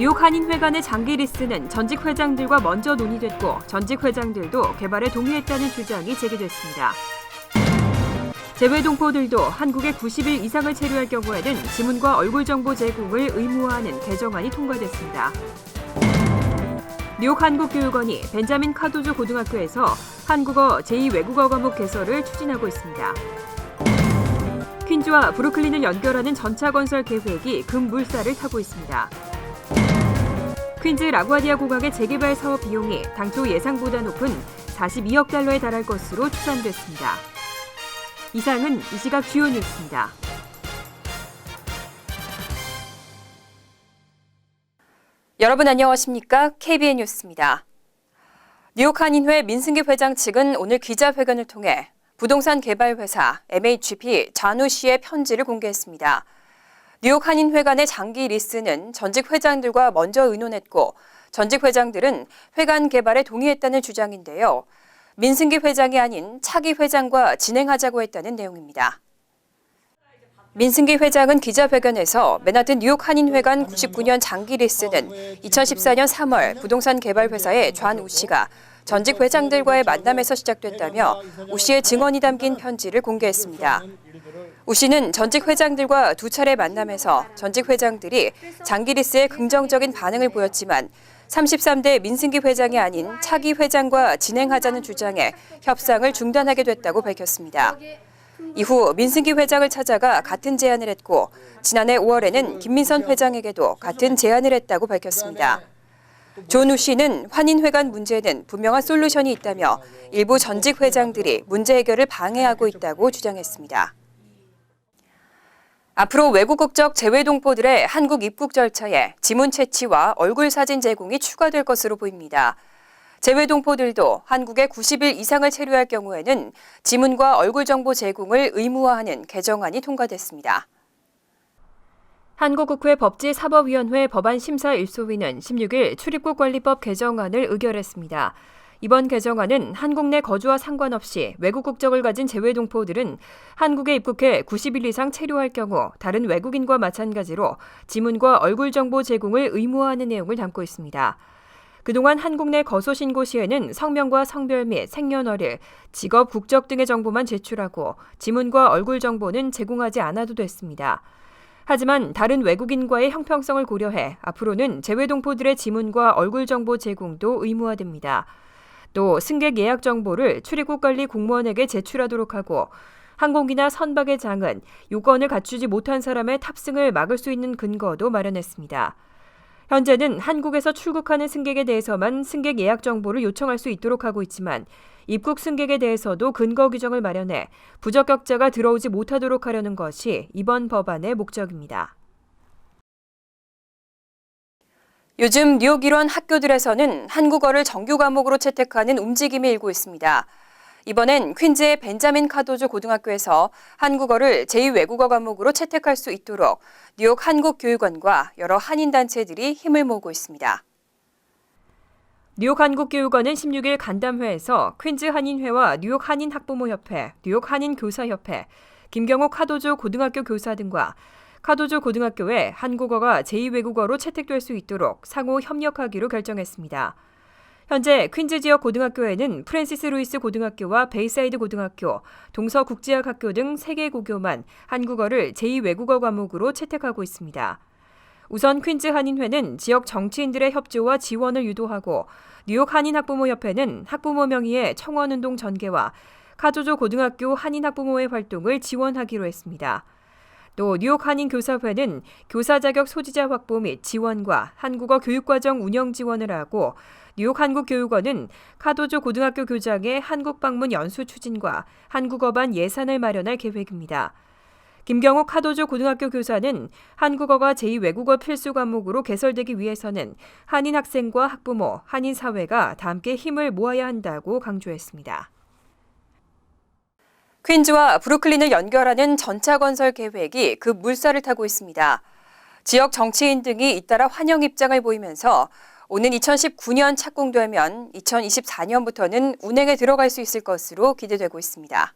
뉴욕 한인회관의 장기 리스는 전직 회장들과 먼저 논의됐고 전직 회장들도 개발에 동의했다는 주장이 제기됐습니다. 제외 동포들도 한국에 90일 이상을 체류할 경우에는 지문과 얼굴 정보 제공을 의무화하는 개정안이 통과됐습니다. 뉴욕 한국교육원이 벤자민 카도조 고등학교에서 한국어 제2외국어 과목 개설을 추진하고 있습니다. 퀸즈와 브루클린을 연결하는 전차 건설 계획이 급물살을 타고 있습니다. 퀸즈 라구아디아 공항의 재개발 사업 비용이 당초 예상보다 높은 42억 달러에 달할 것으로 추산됐습니다. 이상은 이 시각 주요 뉴스입니다. 여러분 안녕하십니까? KBN 뉴스입니다. 뉴욕 한인회 민승기 회장 측은 오늘 기자회견을 통해 부동산 개발 회사 MHP 잔우 씨의 편지를 공개했습니다. 뉴욕 한인회관의 장기 리스는 전직 회장들과 먼저 의논했고 전직 회장들은 회관 개발에 동의했다는 주장인데요. 민승기 회장이 아닌 차기 회장과 진행하자고 했다는 내용입니다. 민승기 회장은 기자회견에서 맨하튼 뉴욕 한인회관 99년 장기 리스는 2014년 3월 부동산 개발 회사의 좌우 씨가 전직 회장들과의 만남에서 시작됐다며 우 씨의 증언이 담긴 편지를 공개했습니다. 우 씨는 전직 회장들과 두 차례 만남에서 전직 회장들이 장기 리스에 긍정적인 반응을 보였지만 33대 민승기 회장이 아닌 차기 회장과 진행하자는 주장에 협상을 중단하게 됐다고 밝혔습니다. 이후 민승기 회장을 찾아가 같은 제안을 했고 지난해 5월에는 김민선 회장에게도 같은 제안을 했다고 밝혔습니다. 존 우 씨는 한인회관 문제에는 분명한 솔루션이 있다며 일부 전직 회장들이 문제 해결을 방해하고 있다고 주장했습니다. 앞으로 외국 국적 제외 동포들의 한국 입국 절차에 지문 채취와 얼굴 사진 제공이 추가될 것으로 보입니다. 제외 동포들도 한국에 90일 이상을 체류할 경우에는 지문과 얼굴 정보 제공을 의무화하는 개정안이 통과됐습니다. 한국국회 법제사법위원회 법안심사 1소위는 16일 출입국관리법 개정안을 의결했습니다. 이번 개정안은 한국 내 거주와 상관없이 외국 국적을 가진 제외 동포들은 한국에 입국해 90일 이상 체류할 경우 다른 외국인과 마찬가지로 지문과 얼굴 정보 제공을 의무화하는 내용을 담고 있습니다. 그동안 한국 내 거소 신고 시에는 성명과 성별 및 생년월일, 직업, 국적 등의 정보만 제출하고 지문과 얼굴 정보는 제공하지 않아도 됐습니다. 하지만 다른 외국인과의 형평성을 고려해 앞으로는 제외 동포들의 지문과 얼굴 정보 제공도 의무화됩니다. 또 승객 예약 정보를 출입국 관리 공무원에게 제출하도록 하고 항공기나 선박의 장은 요건을 갖추지 못한 사람의 탑승을 막을 수 있는 근거도 마련했습니다. 현재는 한국에서 출국하는 승객에 대해서만 승객 예약 정보를 요청할 수 있도록 하고 있지만 입국 승객에 대해서도 근거 규정을 마련해 부적격자가 들어오지 못하도록 하려는 것이 이번 법안의 목적입니다. 요즘 뉴욕 일원 학교들에서는 한국어를 정규 과목으로 채택하는 움직임이 일고 있습니다. 이번엔 퀸즈의 벤자민 카도조 고등학교에서 한국어를 제2외국어 과목으로 채택할 수 있도록 뉴욕 한국교육원과 여러 한인단체들이 힘을 모으고 있습니다. 뉴욕 한국교육원은 16일 간담회에서 퀸즈 한인회와 뉴욕 한인학부모협회, 뉴욕 한인교사협회, 김경옥 카도조 고등학교 교사 등과 카도조 고등학교에 한국어가 제2외국어로 채택될 수 있도록 상호 협력하기로 결정했습니다. 현재 퀸즈 지역 고등학교에는 프랜시스 루이스 고등학교와 베이사이드 고등학교, 동서국제학학교 등 3개 고교만 한국어를 제2외국어 과목으로 채택하고 있습니다. 우선 퀸즈 한인회는 지역 정치인들의 협조와 지원을 유도하고 뉴욕 한인학부모협회는 학부모 명의의 청원운동 전개와 카도조 고등학교 한인학부모의 활동을 지원하기로 했습니다. 또 뉴욕 한인교사회는 교사 자격 소지자 확보 및 지원과 한국어 교육과정 운영 지원을 하고 뉴욕 한국교육원은 카도조 고등학교 교장의 한국 방문 연수 추진과 한국어반 예산을 마련할 계획입니다. 김경옥 카도조 고등학교 교사는 한국어가 제2외국어 필수 과목으로 개설되기 위해서는 한인 학생과 학부모, 한인 사회가 다 함께 힘을 모아야 한다고 강조했습니다. 퀸즈와 브루클린을 연결하는 전차 건설 계획이 급물살을 타고 있습니다. 지역 정치인 등이 잇따라 환영 입장을 보이면서 오는 2019년 착공되면 2024년부터는 운행에 들어갈 수 있을 것으로 기대되고 있습니다.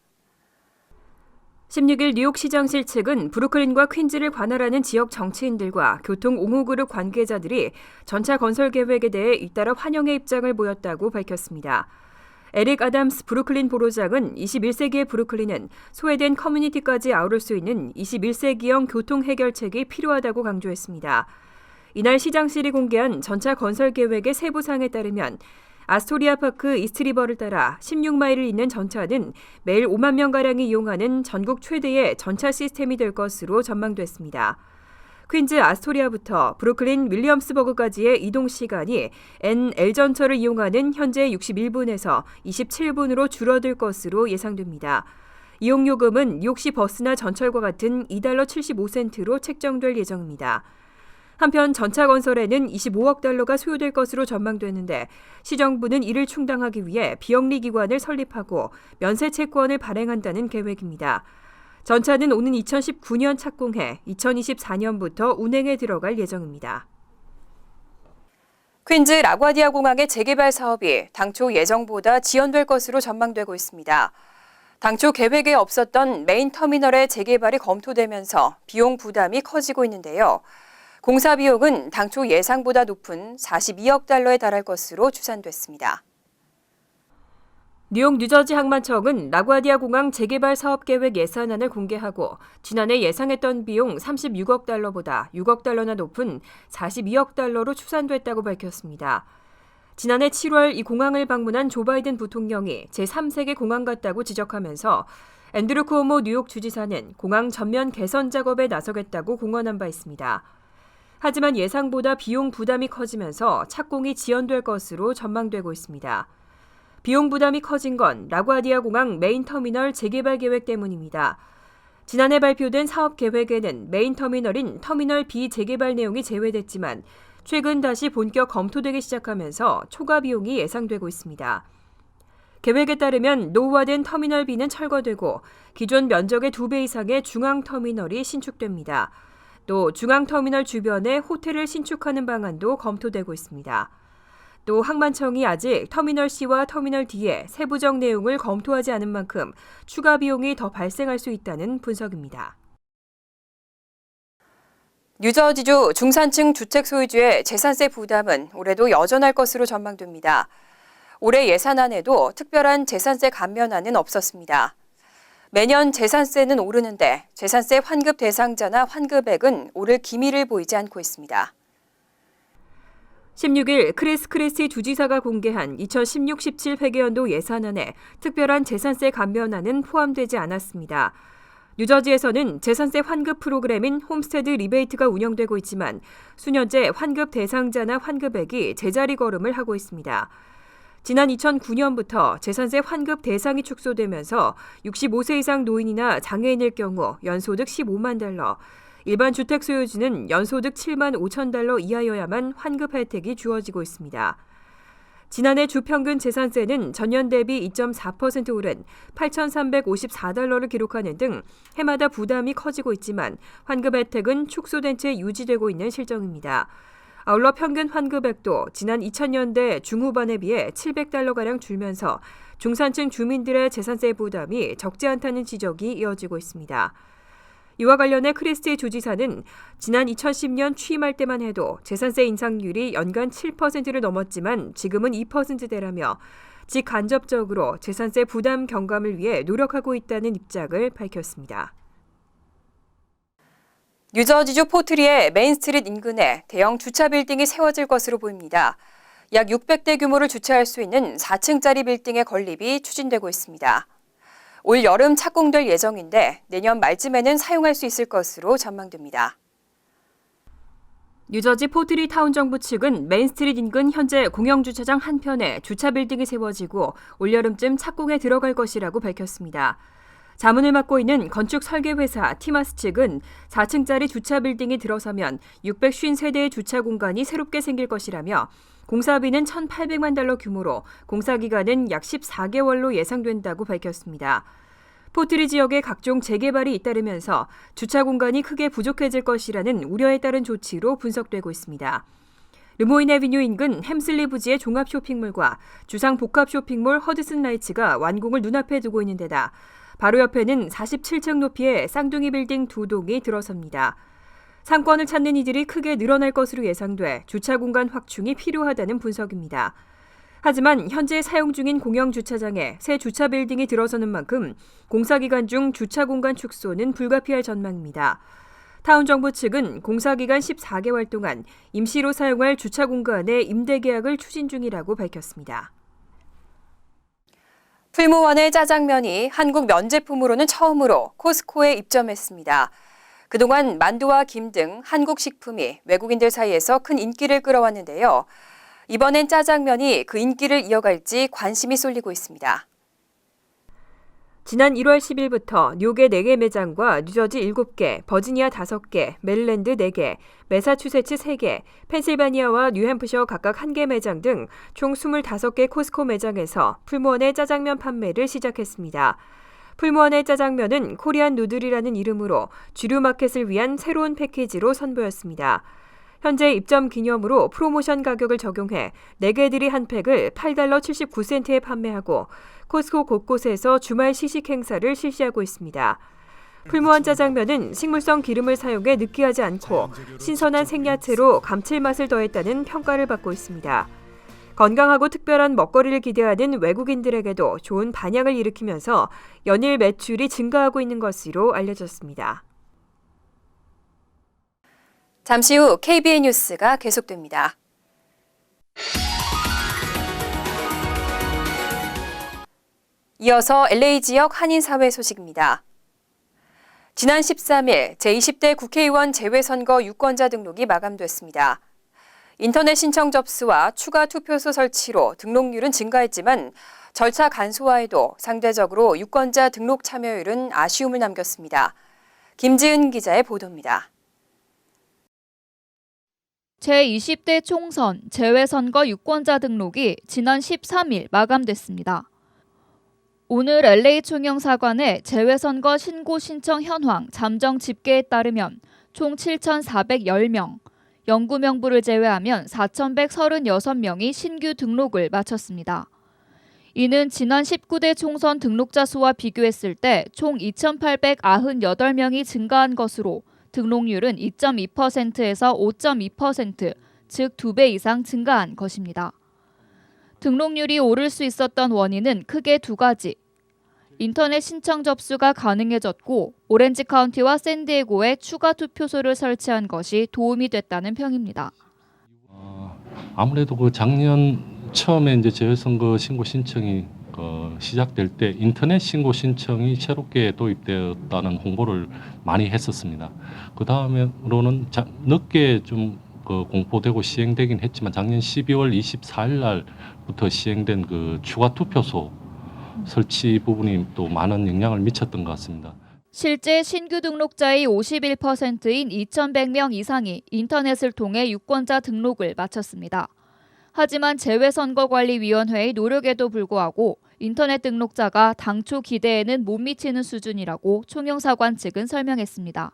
16일 뉴욕 시장실 측은 브루클린과 퀸즈를 관할하는 지역 정치인들과 교통 옹호그룹 관계자들이 전차 건설 계획에 대해 잇따라 환영의 입장을 보였다고 밝혔습니다. 에릭 아담스 브루클린 보로장은 21세기의 브루클린은 소외된 커뮤니티까지 아우를 수 있는 21세기형 교통 해결책이 필요하다고 강조했습니다. 이날 시장실이 공개한 전차 건설 계획의 세부사항에 따르면 아스토리아 파크 이스트리버를 따라 16마일을 잇는 전차는 매일 5만 명가량이 이용하는 전국 최대의 전차 시스템이 될 것으로 전망됐습니다. 퀸즈 아스토리아부터 브루클린 윌리엄스버그까지의 이동 시간이 NL 전철을 이용하는 현재 61분에서 27분으로 줄어들 것으로 예상됩니다. 이용 요금은 뉴욕시 버스나 전철과 같은 $2.75로 책정될 예정입니다. 한편 전차 건설에는 25억 달러가 소요될 것으로 전망되는데 시정부는 이를 충당하기 위해 비영리 기관을 설립하고 면세 채권을 발행한다는 계획입니다. 전차는 오는 2019년 착공해 2024년부터 운행에 들어갈 예정입니다. 퀸즈 라과디아 공항의 재개발 사업이 당초 예정보다 지연될 것으로 전망되고 있습니다. 당초 계획에 없었던 메인 터미널의 재개발이 검토되면서 비용 부담이 커지고 있는데요. 공사 비용은 당초 예상보다 높은 42억 달러에 달할 것으로 추산됐습니다. 뉴욕 뉴저지 항만청은 라과디아 공항 재개발 사업 계획 예산안을 공개하고 지난해 예상했던 비용 36억 달러보다 6억 달러나 높은 42억 달러로 추산됐다고 밝혔습니다. 지난해 7월 이 공항을 방문한 조 바이든 부통령이 제3세계 공항 같다고 지적하면서 앤드류 쿠오모 뉴욕 주지사는 공항 전면 개선 작업에 나서겠다고 공언한 바 있습니다. 하지만 예상보다 비용 부담이 커지면서 착공이 지연될 것으로 전망되고 있습니다. 비용 부담이 커진 건 라과디아 공항 메인 터미널 재개발 계획 때문입니다. 지난해 발표된 사업 계획에는 메인 터미널인 터미널 B 재개발 내용이 제외됐지만 최근 다시 본격 검토되기 시작하면서 초과 비용이 예상되고 있습니다. 계획에 따르면 노후화된 터미널 B는 철거되고 기존 면적의 2배 이상의 중앙 터미널이 신축됩니다. 또 중앙 터미널 주변에 호텔을 신축하는 방안도 검토되고 있습니다. 또 항만청이 아직 터미널 C와 터미널 D의 세부적 내용을 검토하지 않은 만큼 추가 비용이 더 발생할 수 있다는 분석입니다. 뉴저지주 중산층 주택 소유주의 재산세 부담은 올해도 여전할 것으로 전망됩니다. 올해 예산안에도 특별한 재산세 감면안은 없었습니다. 매년 재산세는 오르는데 재산세 환급 대상자나 환급액은 오를 기미를 보이지 않고 있습니다. 16일 크리스 크리스티 주지사가 공개한 2016-17 회계연도 예산안에 특별한 재산세 감면안은 포함되지 않았습니다. 뉴저지에서는 재산세 환급 프로그램인 홈스테드 리베이트가 운영되고 있지만 수년째 환급 대상자나 환급액이 제자리 걸음을 하고 있습니다. 지난 2009년부터 재산세 환급 대상이 축소되면서 65세 이상 노인이나 장애인일 경우 연소득 15만 달러, 일반 주택 소유주는 연소득 7만 5천 달러 이하여야만 환급 혜택이 주어지고 있습니다. 지난해 주평균 재산세는 전년 대비 2.4% 오른 8,354달러를 기록하는 등 해마다 부담이 커지고 있지만 환급 혜택은 축소된 채 유지되고 있는 실정입니다. 아울러 평균 환급액도 지난 2000년대 중후반에 비해 700달러가량 줄면서 중산층 주민들의 재산세 부담이 적지 않다는 지적이 이어지고 있습니다. 이와 관련해 크리스티 주지사는 지난 2010년 취임할 때만 해도 재산세 인상률이 연간 7%를 넘었지만 지금은 2%대라며 직간접적으로 재산세 부담 경감을 위해 노력하고 있다는 입장을 밝혔습니다. 뉴저지주 포트리의 메인스트리트 인근에 대형 주차 빌딩이 세워질 것으로 보입니다. 약 600대 규모를 주차할 수 있는 4층짜리 빌딩의 건립이 추진되고 있습니다. 올 여름 착공될 예정인데 내년 말쯤에는 사용할 수 있을 것으로 전망됩니다. 뉴저지 포트리 타운 정부 측은 메인스트리트 인근 현재 공영주차장 한편에 주차 빌딩이 세워지고 올여름쯤 착공에 들어갈 것이라고 밝혔습니다. 자문을 맡고 있는 건축 설계회사 티마스 측은 4층짜리 주차 빌딩이 들어서면 653대의 주차 공간이 새롭게 생길 것이라며 공사비는 1,800만 달러 규모로 공사기간은 약 14개월로 예상된다고 밝혔습니다. 포트리 지역의 각종 재개발이 잇따르면서 주차 공간이 크게 부족해질 것이라는 우려에 따른 조치로 분석되고 있습니다. 르모인 애비뉴 인근 햄슬리 부지의 종합 쇼핑몰과 주상 복합 쇼핑몰 허드슨 라이츠가 완공을 눈앞에 두고 있는 데다 바로 옆에는 47층 높이의 쌍둥이 빌딩 2동이 들어섭니다. 상권을 찾는 이들이 크게 늘어날 것으로 예상돼 주차 공간 확충이 필요하다는 분석입니다. 하지만 현재 사용 중인 공영 주차장에 새 주차 빌딩이 들어서는 만큼 공사 기간 중 주차 공간 축소는 불가피할 전망입니다. 타운정부 측은 공사 기간 14개월 동안 임시로 사용할 주차 공간의 임대 계약을 추진 중이라고 밝혔습니다. 풀무원의 짜장면이 한국 면제품으로는 처음으로 코스코에 입점했습니다. 그동안 만두와 김 등 한국 식품이 외국인들 사이에서 큰 인기를 끌어왔는데요. 이번엔 짜장면이 그 인기를 이어갈지 관심이 쏠리고 있습니다. 지난 1월 10일부터 뉴욕의 4개 매장과 뉴저지 7개, 버지니아 5개, 메릴랜드 4개, 매사추세츠 3개, 펜실바니아와 뉴햄프셔 각각 1개 매장 등 총 25개 코스코 매장에서 풀무원의 짜장면 판매를 시작했습니다. 풀무원의 짜장면은 코리안 누들이라는 이름으로 주류 마켓을 위한 새로운 패키지로 선보였습니다. 현재 입점 기념으로 프로모션 가격을 적용해 4개들이 한 팩을 $8 79센트에 판매하고 코스코 곳곳에서 주말 시식 행사를 실시하고 있습니다. 풀무원 짜장면은 식물성 기름을 사용해 느끼하지 않고 신선한 생야채로 감칠맛을 더했다는 평가를 받고 있습니다. 건강하고 특별한 먹거리를 기대하는 외국인들에게도 좋은 반향을 일으키면서 연일 매출이 증가하고 있는 것으로 알려졌습니다. 잠시 후 KBN 뉴스가 계속됩니다. 이어서 LA 지역 한인사회 소식입니다. 지난 13일 제20대 국회의원 재외선거 유권자 등록이 마감됐습니다. 인터넷 신청 접수와 추가 투표소 설치로 등록률은 증가했지만 절차 간소화에도 상대적으로 유권자 등록 참여율은 아쉬움을 남겼습니다. 김지은 기자의 보도입니다. 제20대 총선 재외선거 유권자 등록이 지난 13일 마감됐습니다. 오늘 LA 총영사관의 재외선거 신고 신청 현황 잠정 집계에 따르면 총 7,410명, 영구 명부를 제외하면 4,136명이 신규 등록을 마쳤습니다. 이는 지난 19대 총선 등록자 수와 비교했을 때 총 2,898명이 증가한 것으로 등록률은 2.2%에서 5.2%, 즉 2배 이상 증가한 것입니다. 등록률이 오를 수 있었던 원인은 크게 2가지. 인터넷 신청 접수가 가능해졌고 오렌지 카운티와 샌디에고에 추가 투표소를 설치한 것이 도움이 됐다는 평입니다. 아무래도 그 작년 처음에 이제 재외선거 신고 신청이 시작될 때 인터넷 신고 신청이 새롭게 도입되었다는 홍보를 많이 했었습니다. 그 다음으로는 늦게 좀 공포되고 시행되긴 했지만 작년 12월 24일 날부터 시행된 그 추가 투표소 설치 부분이 또 많은 영향을 미쳤던 것 같습니다. 실제 신규 등록자의 51%인 2,100명 이상이 인터넷을 통해 유권자 등록을 마쳤습니다. 하지만 재외선거관리위원회의 노력에도 불구하고 인터넷 등록자가 당초 기대에는 못 미치는 수준이라고 총영사관 측은 설명했습니다.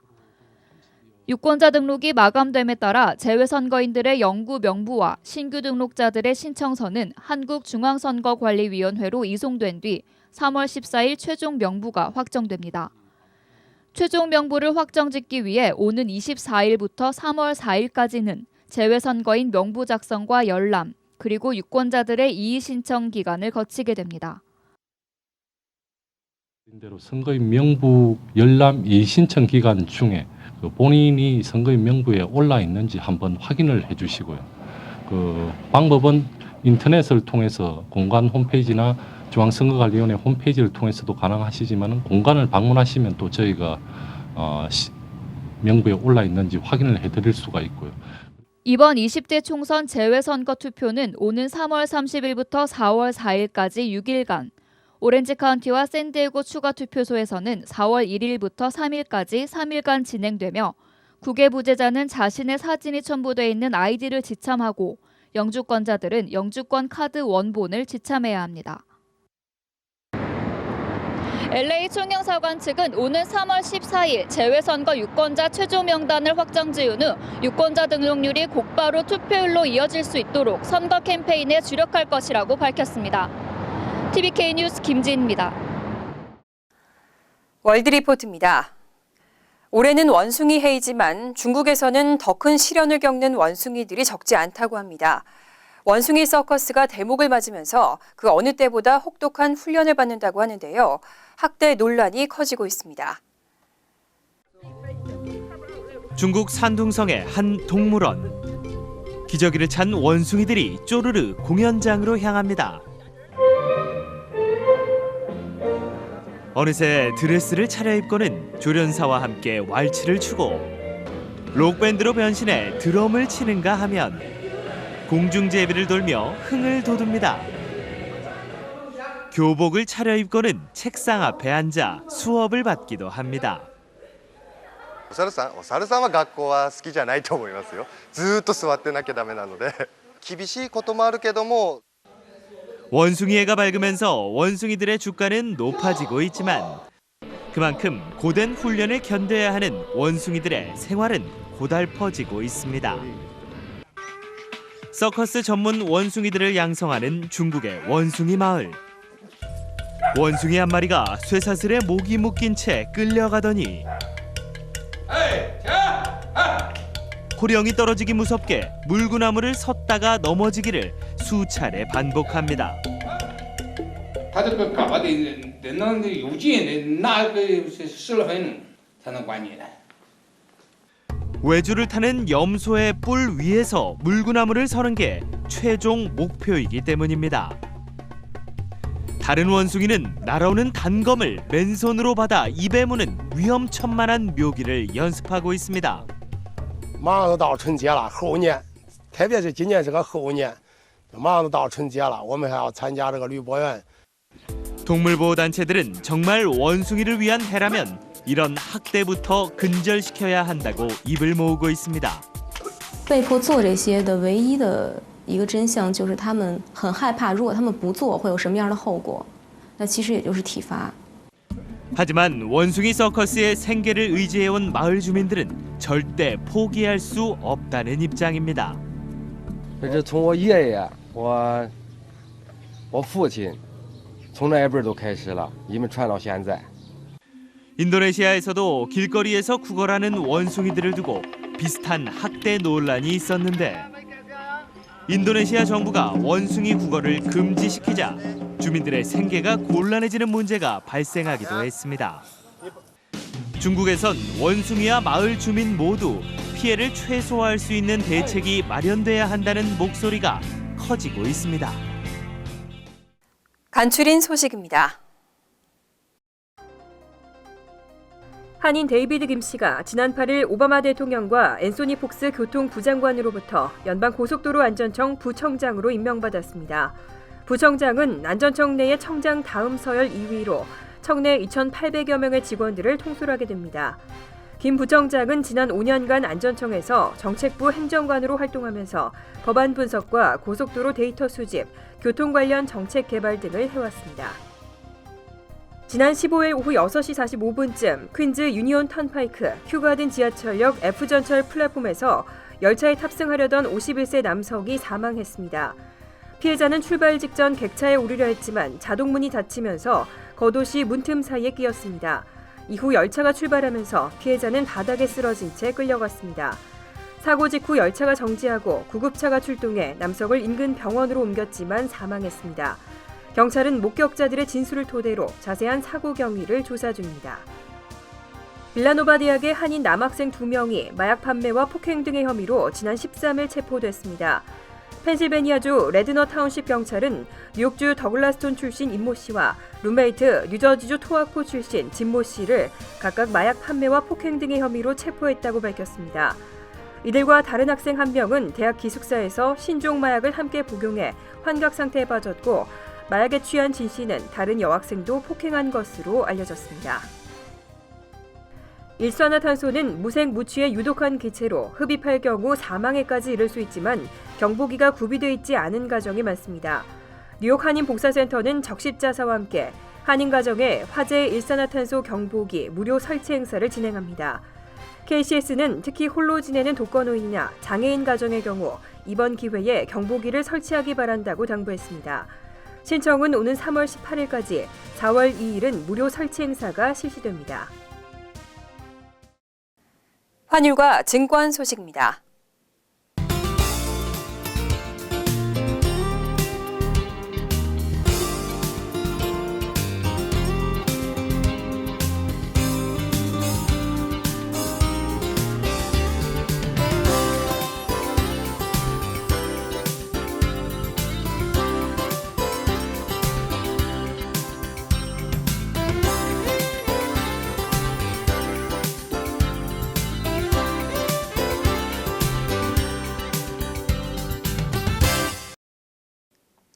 유권자 등록이 마감됨에 따라 재외선거인들의 영구 명부와 신규 등록자들의 신청서는 한국중앙선거관리위원회로 이송된 뒤 3월 14일 최종 명부가 확정됩니다. 최종 명부를 확정짓기 위해 오는 24일부터 3월 4일까지는 재외선거인 명부 작성과 열람, 그리고 유권자들의 이의 신청 기간을 거치게 됩니다. 선거인 명부 열람 이의 신청 기간 중에 본인이 선거인 명부에 올라 있는지 한번 확인을 해주시고요. 그 방법은 인터넷을 통해서 공관 홈페이지나 중앙선거관리위원회 홈페이지를 통해서도 가능하시지만 공관을 방문하시면 또 저희가 명부에 올라 있는지 확인을 해드릴 수가 있고요. 이번 20대 총선 재외선거 투표는 오는 3월 30일부터 4월 4일까지 6일간, 오렌지 카운티와 샌디에고 추가 투표소에서는 4월 1일부터 3일까지 3일간 진행되며 국외 부재자는 자신의 사진이 첨부돼 있는 아이디를 지참하고 영주권자들은 영주권 카드 원본을 지참해야 합니다. LA 총영사관 측은 오는 3월 14일 재외선거 유권자 최종 명단을 확정 지은 후 유권자 등록률이 곧바로 투표율로 이어질 수 있도록 선거 캠페인에 주력할 것이라고 밝혔습니다. TVK 뉴스 김지인입니다. 월드리포트입니다. 올해는 원숭이 해이지만 중국에서는 더 큰 시련을 겪는 원숭이들이 적지 않다고 합니다. 원숭이 서커스가 대목을 맞으면서 그 어느 때보다 혹독한 훈련을 받는다고 하는데요. 학대 논란이 커지고 있습니다. 중국 산둥성의 한 동물원. 기저귀를 찬 원숭이들이 쪼르르 공연장으로 향합니다. 어느새 드레스를 차려입고는 조련사와 함께 왈츠를 추고 록밴드로 변신해 드럼을 치는가 하면 공중제비를 돌며 흥을 돋웁니다. 교복을 차려입고는 책상 앞에 앉아 수업을 받기도 합니다. お猿さんは学校は好きじゃないと思いますよ。ずーっと座ってなきゃダメなので厳しいこともあるけども 원숭이해가 밝으면서 원숭이들의 주가는 높아지고 있지만 그만큼 고된 훈련을 견뎌야 하는 원숭이들의 생활은 고달퍼지고 있습니다. 서커스 전문 원숭이들을 양성하는 중국의 원숭이 마을. 원숭이 한 마리가 쇠사슬에 목이 묶인 채 끌려가더니 호령이 떨어지기 무섭게 물구나무를 섰다가 넘어지기를 수차례 반복합니다. 他这个搞得能有劲，那个失了分才能管你的。 외주를 타는 염소의 뿔 위에서 물구나무를 서는 게 최종 목표이기 때문입니다. 다른 원숭이는 날아오는 단검을 맨손으로 받아 입에 무는 위험천만한 묘기를 연습하고 있습니다. 马上就到春节了，后年，特别是今年是个后年，马上就到春节了，我们还要参加这个旅博园。 동물보호단체들은 정말 원숭이를 위한 해라면 이런 학대부터 근절시켜야 한다고 입을 모으고 있습니다. 被迫做这些的唯一的一个真相就是他们很害怕，如果他们不做会有什么样的后果？那其实也就是体罚。 하지만 원숭이 서커스의 생계를 의지해온 마을 주민들은 절대 포기할 수 없다는 입장입니다. 这是从我爷爷、我父亲，从那一辈都开始了，一直传到现在。 인도네시아에서도 길거리에서 구걸하는 원숭이들을 두고 비슷한 학대 논란이 있었는데 인도네시아 정부가 원숭이 구걸을 금지시키자 주민들의 생계가 곤란해지는 문제가 발생하기도 했습니다. 중국에선 원숭이와 마을 주민 모두 피해를 최소화할 수 있는 대책이 마련돼야 한다는 목소리가 커지고 있습니다. 간추린 소식입니다. 한인 데이비드 김 씨가 지난 8일 오바마 대통령과 앤소니 폭스 교통부장관으로부터 연방고속도로 안전청 부청장으로 임명받았습니다. 부청장은 안전청 내의 청장 다음 서열 2위로 청 내 2,800여 명의 직원들을 통솔하게 됩니다. 김 부청장은 지난 5년간 안전청에서 정책부 행정관으로 활동하면서 법안 분석과 고속도로 데이터 수집, 교통 관련 정책 개발 등을 해왔습니다. 지난 15일 오후 6시 45분쯤 퀸즈 유니온 턴파이크 큐가든 지하철역 F전철 플랫폼에서 열차에 탑승하려던 51세 남성이 사망했습니다. 피해자는 출발 직전 객차에 오르려 했지만 자동문이 닫히면서 겉옷이 문틈 사이에 끼었습니다. 이후 열차가 출발하면서 피해자는 바닥에 쓰러진 채 끌려갔습니다. 사고 직후 열차가 정지하고 구급차가 출동해 남성을 인근 병원으로 옮겼지만 사망했습니다. 경찰은 목격자들의 진술을 토대로 자세한 사고 경위를 조사 중입니다. 빌라노바 대학의 한인 남학생 2명이 마약 판매와 폭행 등의 혐의로 지난 13일 체포됐습니다. 펜실베니아주 레드너 타운십 경찰은 뉴욕주 더글라스톤 출신 임모 씨와 룸메이트 뉴저지주 토와코 출신 진모 씨를 각각 마약 판매와 폭행 등의 혐의로 체포했다고 밝혔습니다. 이들과 다른 학생 1명은 대학 기숙사에서 신종 마약을 함께 복용해 환각 상태에 빠졌고 마약에 취한 진 씨는 다른 여학생도 폭행한 것으로 알려졌습니다. 일산화탄소는 무색 무취의 유독한 기체로 흡입할 경우 사망에까지 이를 수 있지만 경보기가 구비되어 있지 않은 가정이 많습니다. 뉴욕 한인복사센터는 적십자사와 함께 한인 가정에 화재 일산화탄소 경보기 무료 설치 행사를 진행합니다. KCS는 특히 홀로 지내는 독거노인이나 장애인 가정의 경우 이번 기회에 경보기를 설치하기 바란다고 당부했습니다. 신청은 오는 3월 18일까지, 4월 2일은 무료 설치 행사가 실시됩니다. 환율과 증권 소식입니다.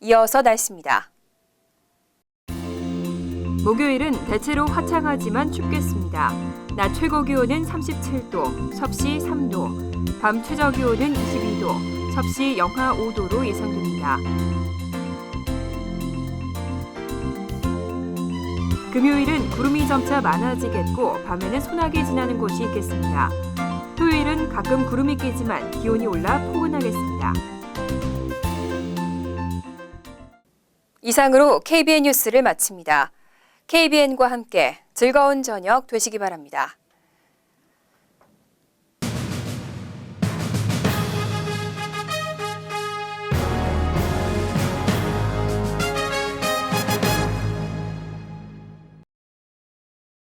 이어서 날씨입니다. 목요일은 대체로 화창하지만 춥겠습니다. 낮 최고 기온은 37도, 섭씨 3도, 밤 최저 기온은 22도, 섭씨 영하 5도로 예상됩니다. 금요일은 구름이 점차 많아지겠고 밤에는 소나기 지나는 곳이 있겠습니다. 토요일은 가끔 구름이 끼지만 기온이 올라 포근하겠습니다. 이상으로 KBN 뉴스를 마칩니다. KBN과 함께 즐거운 저녁 되시기 바랍니다.